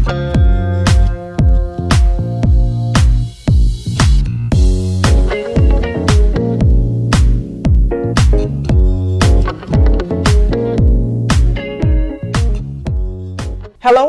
Hello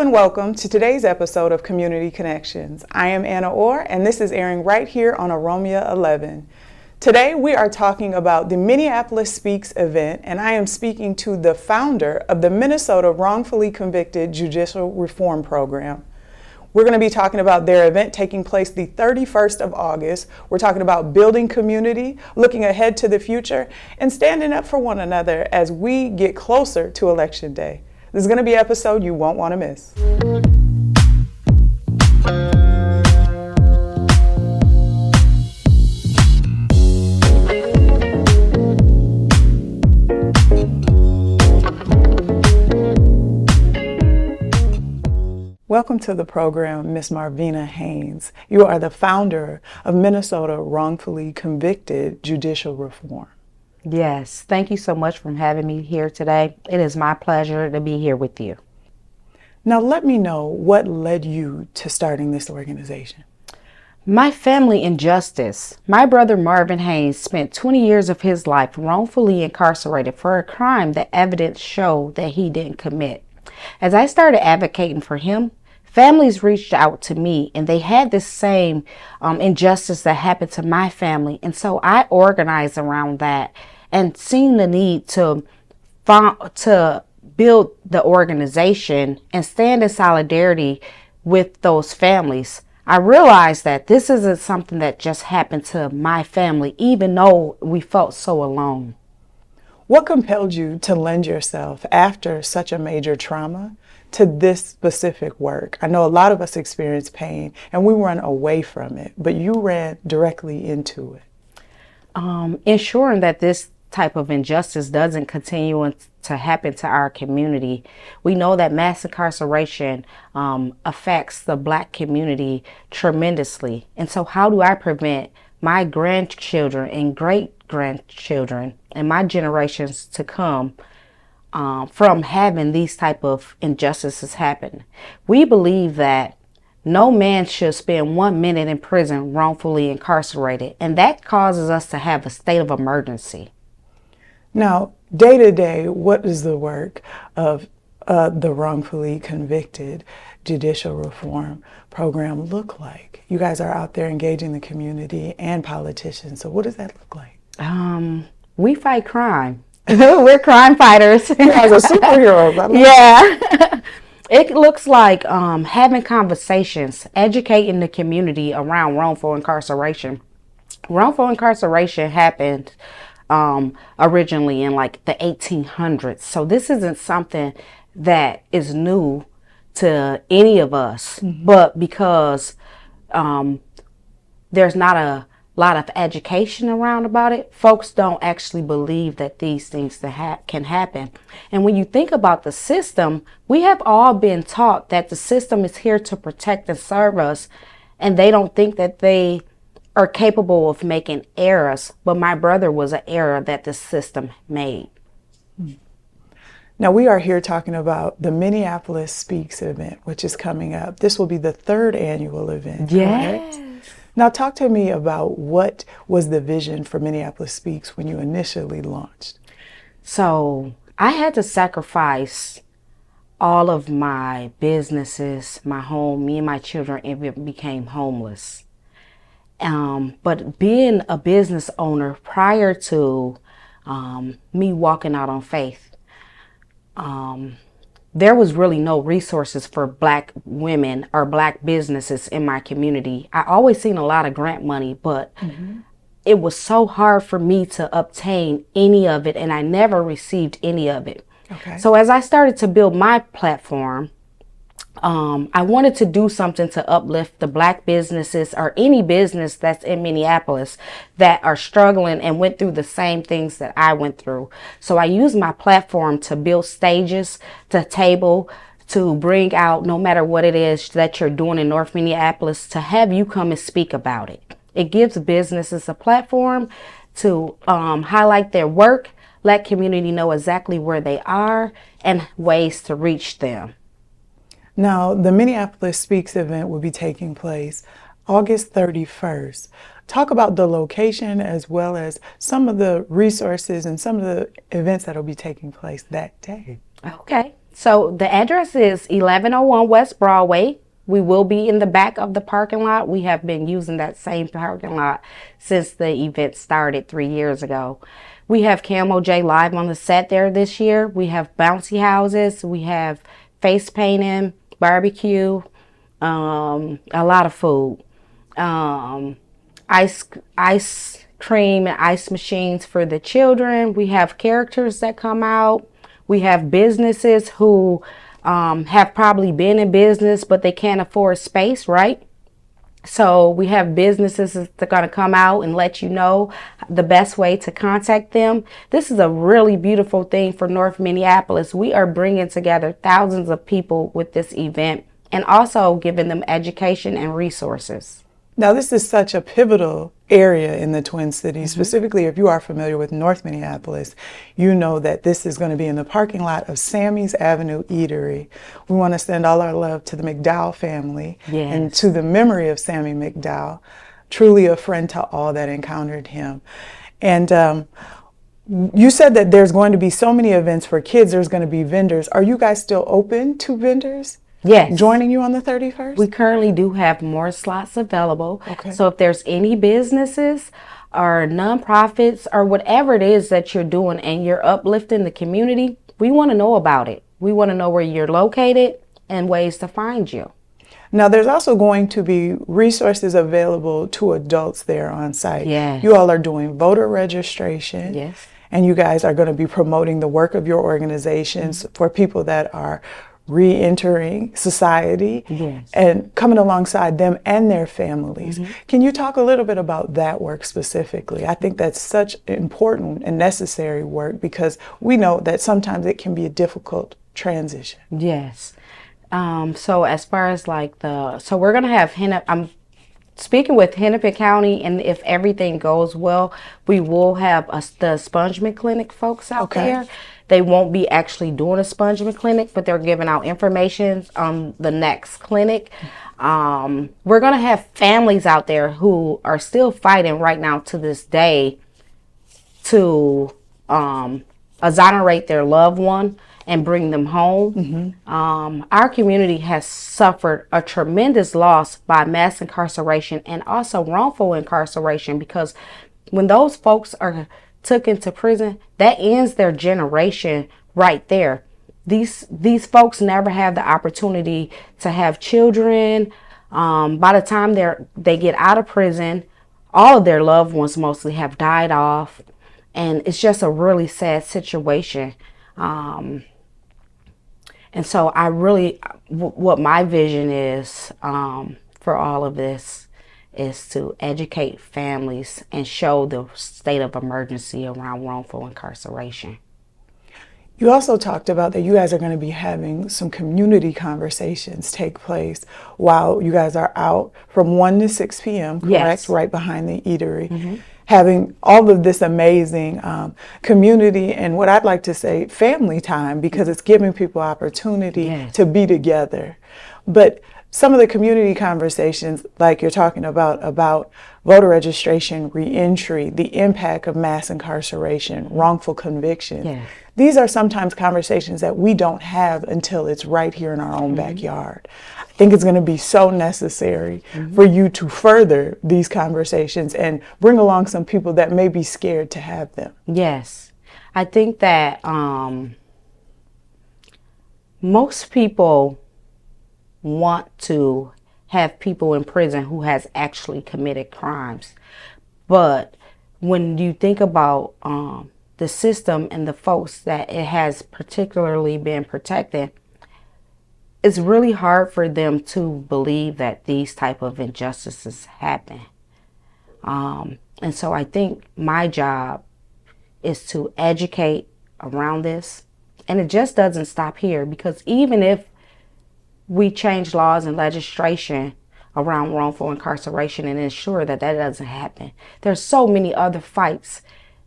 and welcome to today's episode of Community Connections. I am Anna Orr, and this is airing right here on OROMIA11. Today we are talking about the Minneapolis Speaks event, and I am speaking to the founder of the Minnesota Wrongfully Convicted Judicial Reform Program. We're going to be talking about their event taking place the 31st of August. We're talking about building community, looking ahead to the future, and standing up for one another as we get closer to Election Day. This is going to be an episode you won't want to miss. Welcome to the program, Ms. Marvina Haynes. You are the founder of Minnesota Wrongfully Convicted Judicial Reform. Yes, thank you so much for having me here today. It is my pleasure to be here with you. Now let me know what led you to starting this organization. My family injustice. My brother Marvin Haynes spent 20 years of his life wrongfully incarcerated for a crime that evidence showed that he didn't commit. As I started advocating for him, families reached out to me and they had this same injustice that happened to my family. And so I organized around that and seeing the need to build the organization and stand in solidarity with those families. I realized that this isn't something that just happened to my family, even though we felt so alone. What compelled you to lend yourself after such a major trauma to this specific work? I know a lot of us experience pain and we run away from it, but you ran directly into it. Ensuring that this type of injustice doesn't continue to happen to our community. We know that mass incarceration affects the Black community tremendously. And so how do I prevent my grandchildren and great-grandchildren and my generations to come from having these type of injustices happen? We believe that no man should spend 1 minute in prison wrongfully incarcerated, and that causes us to have a state of emergency. Now, day to day, what does the work of the Wrongfully Convicted Judicial Reform Program look like? You guys are out there engaging the community and politicians, so what does that look like? We fight crime. We're crime fighters. You guys are superheroes. Yeah. It looks like having conversations, educating the community around wrongful incarceration. Wrongful incarceration happened originally in like the 1800s. So this isn't something that is new to any of us, but because there's not a lot of education around about it, folks don't actually believe that these things can happen. And when you think about the system, we have all been taught that the system is here to protect and serve us, and they don't think that they are capable of making errors. But my brother was an error that the system made. Now we are here talking about the Minneapolis Speaks event, which is coming up. This will be the 3rd annual event, Yes. correct? Now talk to me about what was the vision for Minneapolis Speaks when you initially launched. So I had to sacrifice all of my businesses, my home, me and my children, and became homeless. But being a business owner prior to me walking out on faith, there was really no resources for Black women or Black businesses in my community. I always seen a lot of grant money, but it was so hard for me to obtain any of it, and I never received any of it. Okay. So as I started to build my platform, I wanted to do something to uplift the Black businesses or any business that's in Minneapolis that are struggling and went through the same things that I went through. So I used my platform to build stages, to table, to bring out no matter what it is that you're doing in North Minneapolis, to have you come and speak about it. It gives businesses a platform to highlight their work, let community know exactly where they are and ways to reach them. Now, the Minneapolis Speaks event will be taking place August 31st. Talk about the location as well as some of the resources and some of the events that will be taking place that day. Okay. So the address is 1101 West Broadway. We will be in the back of the parking lot. We have been using that same parking lot since the event started 3 years ago. We have Camo J live on the set there this year. We have bouncy houses. We have face painting, barbecue, a lot of food. Ice cream and ice machines for the children. We have characters that come out. We have businesses who have probably been in business, but they can't afford space, right? So we have businesses that are going to come out and let you know the best way to contact them. This is a really beautiful thing for North Minneapolis. We are bringing together thousands of people with this event and also giving them education and resources. Now, this is such a pivotal area in the Twin Cities. Specifically, if you are familiar with North Minneapolis, you know that this is going to be in the parking lot of Sammy's Avenue Eatery. We want to send all our love to the McDowell family and to the memory of Sammy McDowell, truly a friend to all that encountered him. And you said that there's going to be so many events for kids, there's going to be vendors. Are you guys still open to vendors? Yes. Joining you on the 31st? We currently do have more slots available. Okay. So if there's any businesses or nonprofits or whatever it is that you're doing and you're uplifting the community, we want to know about it. We want to know where you're located and ways to find you. Now, there's also going to be resources available to adults there on site. Yes. You all are doing voter registration. Yes. And you guys are going to be promoting the work of your organizations for people that are re-entering society and coming alongside them and their families. Can you talk a little bit about that work specifically? I think that's such important and necessary work because we know that sometimes it can be a difficult transition. Yes. So as far as like so we're going to have I'm speaking with Hennepin County, and if everything goes well, we will have the expungement clinic folks out there. They won't be actually doing a expungement clinic, but they're giving out information on the next clinic. We're going to have families out there who are still fighting right now to this day to exonerate their loved one and bring them home. Our community has suffered a tremendous loss by mass incarceration and also wrongful incarceration, because when those folks are took into prison, that ends their generation right there. These folks never have the opportunity to have children. By the time they get out of prison, all of their loved ones mostly have died off, and it's just a really sad situation. And so what my vision is for all of this is to educate families and show the state of emergency around wrongful incarceration. You also talked about that you guys are going to be having some community conversations take place while you guys are out from 1 to 6 p.m., correct? Yes. Right behind the eatery. Having all of this amazing community and what I'd like to say family time, because it's giving people opportunity to be together. But some of the community conversations, like you're talking about voter registration, reentry, the impact of mass incarceration, wrongful conviction, these are sometimes conversations that we don't have until it's right here in our own backyard. I think it's going to be so necessary for you to further these conversations and bring along some people that may be scared to have them. Yes. I think that most people want to have people in prison who has actually committed crimes. But when you think about the system and the folks that it has particularly been protecting, it's really hard for them to believe that these type of injustices happen. And so I think my job is to educate around this. And it just doesn't stop here, because even if we change laws and legislation around wrongful incarceration and ensure that that doesn't happen, there's so many other fights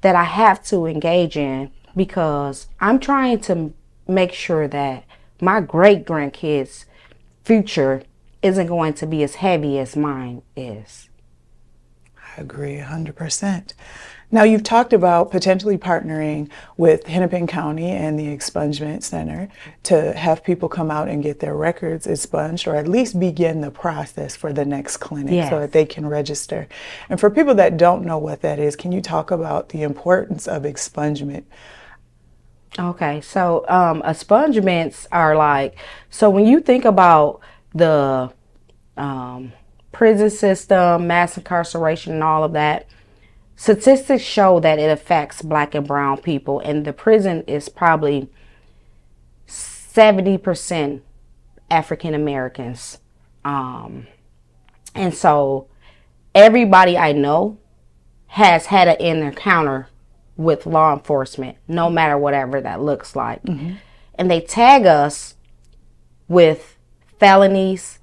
that I have to engage in, because I'm trying to make sure that my great grandkids future isn't going to be as heavy as mine is. I agree 100%. Now, you've talked about potentially partnering with Hennepin County and the Expungement Center to have people come out and get their records expunged, or at least begin the process for the next clinic so that they can register. And for people that don't know what that is, can you talk about the importance of expungement? Okay, so expungements are like, so when you think about the prison system, mass incarceration, and all of that, statistics show that it affects Black and brown people, and the prison is probably 70% African Americans. And so everybody I know has had an encounter with law enforcement, no matter whatever that looks like. And they tag us with felonies,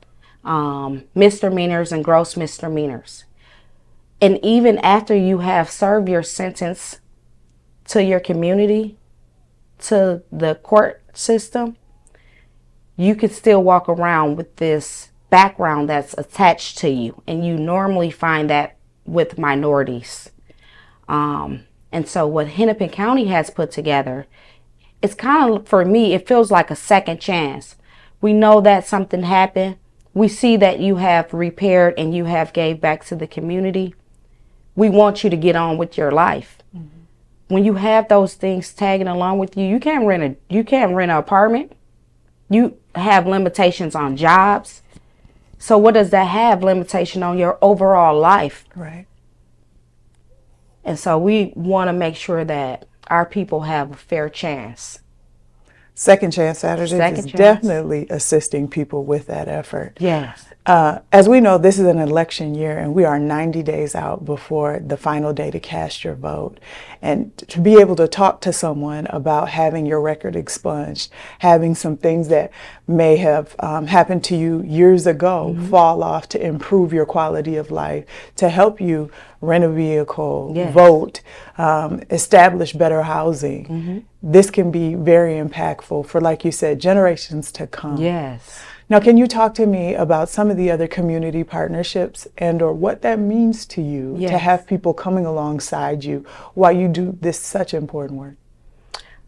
misdemeanors, and gross misdemeanors. And even after you have served your sentence to your community, to the court system, you could still walk around with this background that's attached to you. And you normally find that with minorities. And so what Hennepin County has put together, it's kind of, for me, it feels like a second chance. We know that something happened. We see that you have repaired and you have gave back to the community. We want you to get on with your life. When you have those things tagging along with you, you can't rent an apartment. You have limitations on jobs. So what does that have? Limitation on your overall life. Right. And so we want to make sure that our people have a fair chance. Second Chance Saturdays is definitely assisting people with that effort. Yes. As we know, this is an election year, and we are 90 days out before the final day to cast your vote. And to be able to talk to someone about having your record expunged, having some things that may have happened to you years ago fall off to improve your quality of life, to help you rent a vehicle, vote, establish better housing. This can be very impactful for, like you said, generations to come. Yes. Now, can you talk to me about some of the other community partnerships and or what that means to you to have people coming alongside you while you do this such important work?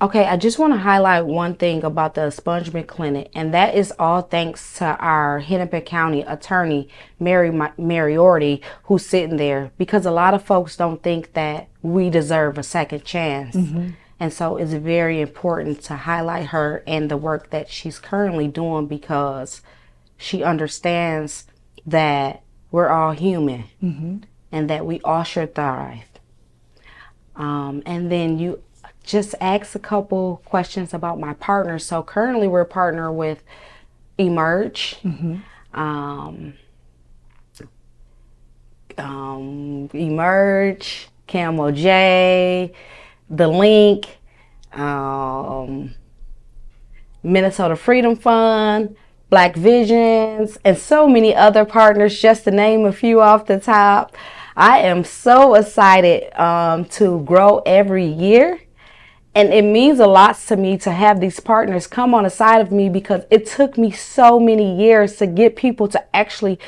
Okay, I just want to highlight one thing about the expungement clinic, and that is all thanks to our Hennepin County attorney, Mary Mariorty, who's sitting there, because a lot of folks don't think that we deserve a second chance. And so it's very important to highlight her and the work that she's currently doing, because she understands that we're all human and that we all should thrive. And then you just ask a couple questions about my partners. So currently we're partnered with Emerge, Emerge, Camel J, The Link, Minnesota Freedom Fund, Black Visions, and so many other partners, just to name a few off the top. I am so excited to grow every year. And it means a lot to me to have these partners come on the side of me, because it took me so many years to get people to actually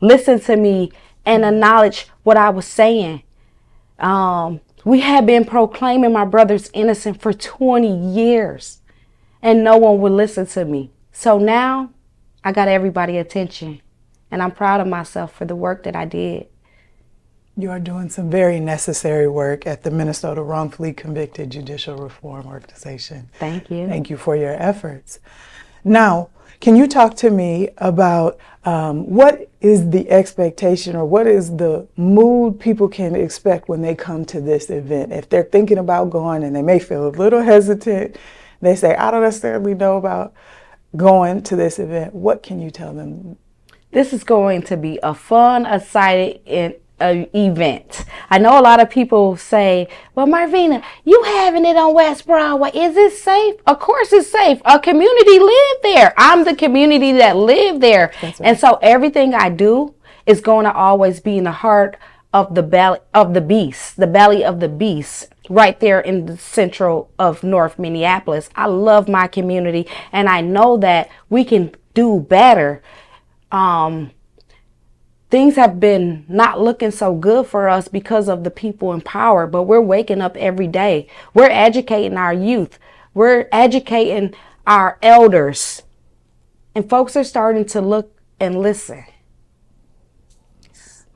listen to me and acknowledge what I was saying. We had been proclaiming my brother's innocent for 20 years and no one would listen to me. So now I got everybody's attention, and I'm proud of myself for the work that I did. You are doing some very necessary work at the Minnesota Wrongfully Convicted Judicial Reform Organization. Thank you. Thank you for your efforts. Now, can you talk to me about what is the expectation, or what is the mood people can expect when they come to this event? If they're thinking about going and they may feel a little hesitant, they say, I don't necessarily know about going to this event, what can you tell them? This is going to be a fun, exciting event. I know a lot of people say, well, Marvina, you having it on West Broadway, is it safe? Of course it's safe. A community lived there. I'm the community that lived there. That's right. And so everything I do is going to always be in the heart of the belly of the beast, the belly of the beast, right there in the central of North Minneapolis. I love my community, and I know that we can do better. Things have been not looking so good for us because of the people in power, but we're waking up every day. We're educating our youth. We're educating our elders. And folks are starting to look and listen.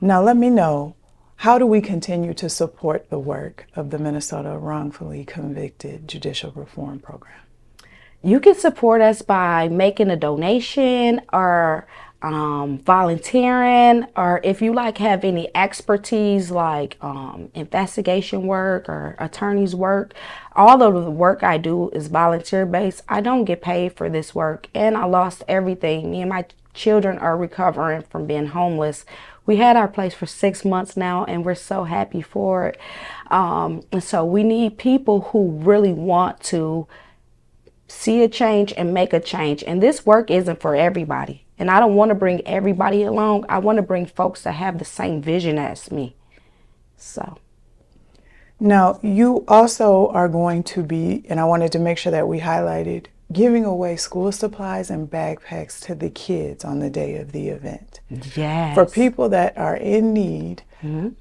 Now let me know, how do we continue to support the work of the Minnesota Wrongfully Convicted Judicial Reform Program? You can support us by making a donation or volunteering, or if you have any expertise like investigation work or attorney's work. All of the work I do is volunteer based. I don't get paid for this work, and I lost everything. Me and my children are recovering from being homeless. We had our place for 6 months now, and we're so happy for it. And so we need people who really want to see a change and make a change. And this work isn't for everybody. And I don't want to bring everybody along. I want to bring folks that have the same vision as me. So. Now, you also are going to be, and I wanted to make sure that we highlighted, giving away school supplies and backpacks to the kids on the day of the event. Yes. For people that are in need.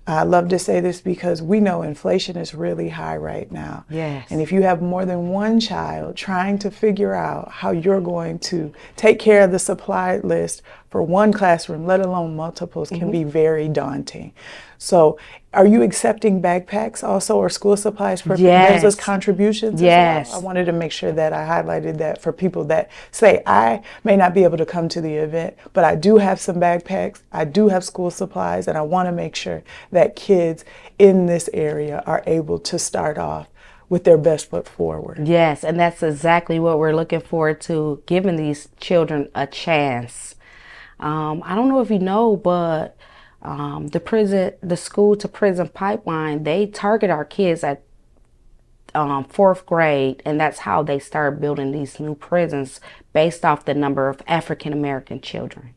I love to say this because we know inflation is really high right now. Yes. And if you have more than one child, trying to figure out how you're going to take care of the supply list for one classroom, let alone multiples, can be very daunting. So are you accepting backpacks also, or school supplies for those as contributions? Yes. As well? I wanted to make sure that I highlighted that for people that say, I may not be able to come to the event, but I do have some backpacks, I do have school supplies, and I want to make sure that kids in this area are able to start off with their best foot forward. Yes, and that's exactly what we're looking forward to, giving these children a chance. I don't know if you know, but the school to prison pipeline, they target our kids at 4th grade, and that's how they start building these new prisons based off the number of African American children.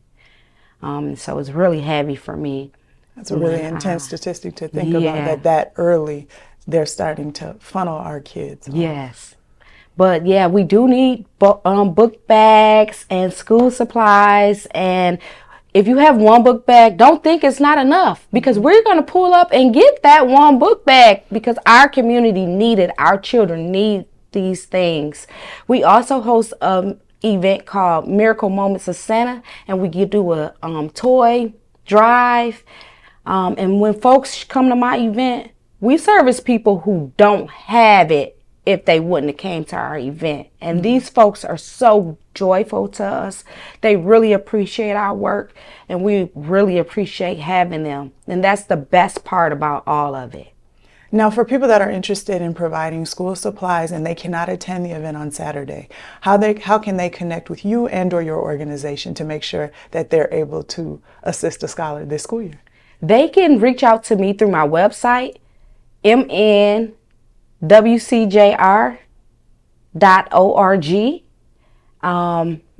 So it's really heavy for me. That's a really intense statistic to think about, that early they're starting to funnel our kids. Yes. But yeah, we do need book bags and school supplies. And if you have one book bag, don't think it's not enough, because we're going to pull up and get that one book bag, because our community need it. Our children need these things. We also host an event called Miracle Moments of Santa, and we do a toy drive. And when folks come to my event, we service people who don't have it if they wouldn't have came to our event. And these folks are so joyful to us. They really appreciate our work, and we really appreciate having them. And that's the best part about all of it. Now, for people that are interested in providing school supplies and they cannot attend the event on Saturday, how can they connect with you and or your organization to make sure that they're able to assist a scholar this school year? They can reach out to me through my website, mnwcjr.org.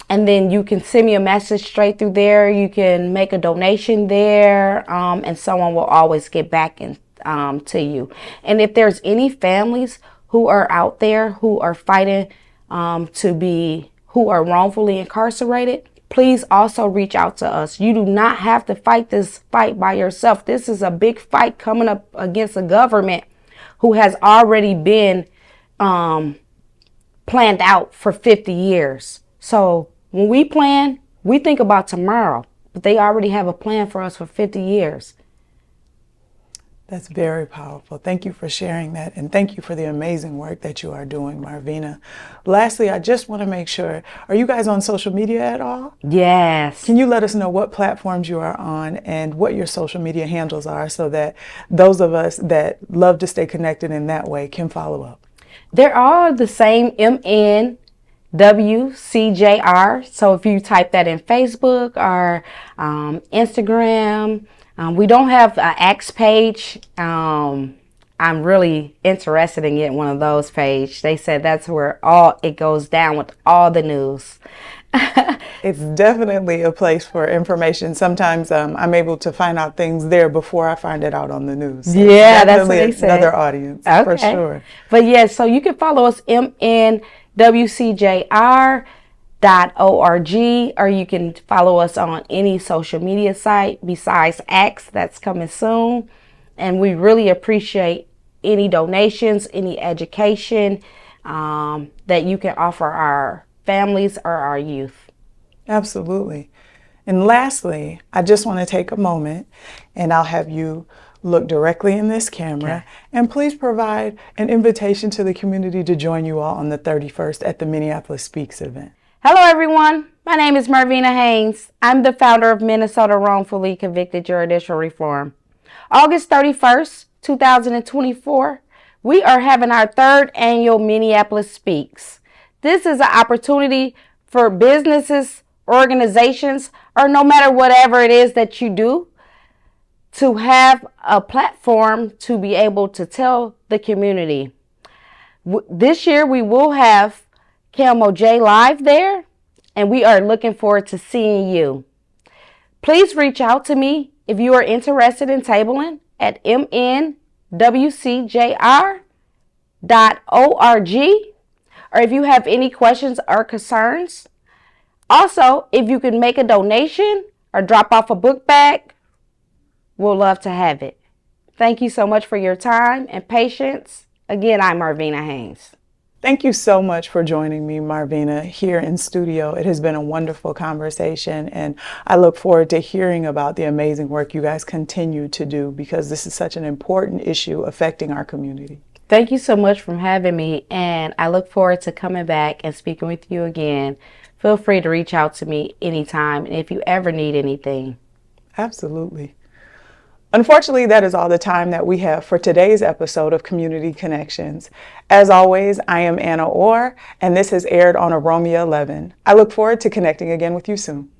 And then you can send me a message straight through there. You can make a donation there, and someone will always get back to you. And if there's any families who are out there who are fighting who are wrongfully incarcerated, please also reach out to us. You do not have to fight this fight by yourself. This is a big fight coming up against a government who has already been planned out for 50 years. So when we plan, we think about tomorrow, but they already have a plan for us for 50 years. That's very powerful. Thank you for sharing that, and thank you for the amazing work that you are doing, Marvina. Lastly, I just want to make sure, are you guys on social media at all? Yes. Can you let us know what platforms you are on and what your social media handles are, so that those of us that love to stay connected in that way can follow up? They're all the same, MNWCJR. So if you type that in Facebook or Instagram, we don't have an X page. I'm really interested in getting one of those pages. They said that's where it goes down with all the news. It's definitely a place for information. Sometimes I'm able to find out things there before I find it out on the news. So yeah, that's what they said. Another audience, for sure. But yeah, so you can follow us, MNWCJR.org. or you can follow us on any social media site besides X that's coming soon. And we really appreciate any donations, any education that you can offer our families or our youth. Absolutely. And lastly, I just want to take a moment and I'll have you look directly in this camera and please provide an invitation to the community to join you all on the 31st at the Minneapolis Speaks event. Hello everyone, my name is Marvina Haynes. I'm the founder of Minnesota Wrongfully Convicted Judicial Reform. August 31st, 2024, we are having our third annual Minneapolis Speaks. This is an opportunity for businesses, organizations, or no matter whatever it is that you do, to have a platform to be able to tell the community. This year we will have Kelmo J live there, and we are looking forward to seeing you. Please reach out to me if you are interested in tabling at mnwcjr.org, or if you have any questions or concerns. Also, if you can make a donation or drop off a book bag, we'll love to have it. Thank you so much for your time and patience. Again, I'm Marvina Haynes. Thank you so much for joining me, Marvina, here in studio. It has been a wonderful conversation, and I look forward to hearing about the amazing work you guys continue to do because this is such an important issue affecting our community. Thank you so much for having me, and I look forward to coming back and speaking with you again. Feel free to reach out to me anytime, and if you ever need anything. Absolutely. Unfortunately, that is all the time that we have for today's episode of Community Connections. As always, I am Anna Orr, and this has aired on OROMIA11. I look forward to connecting again with you soon.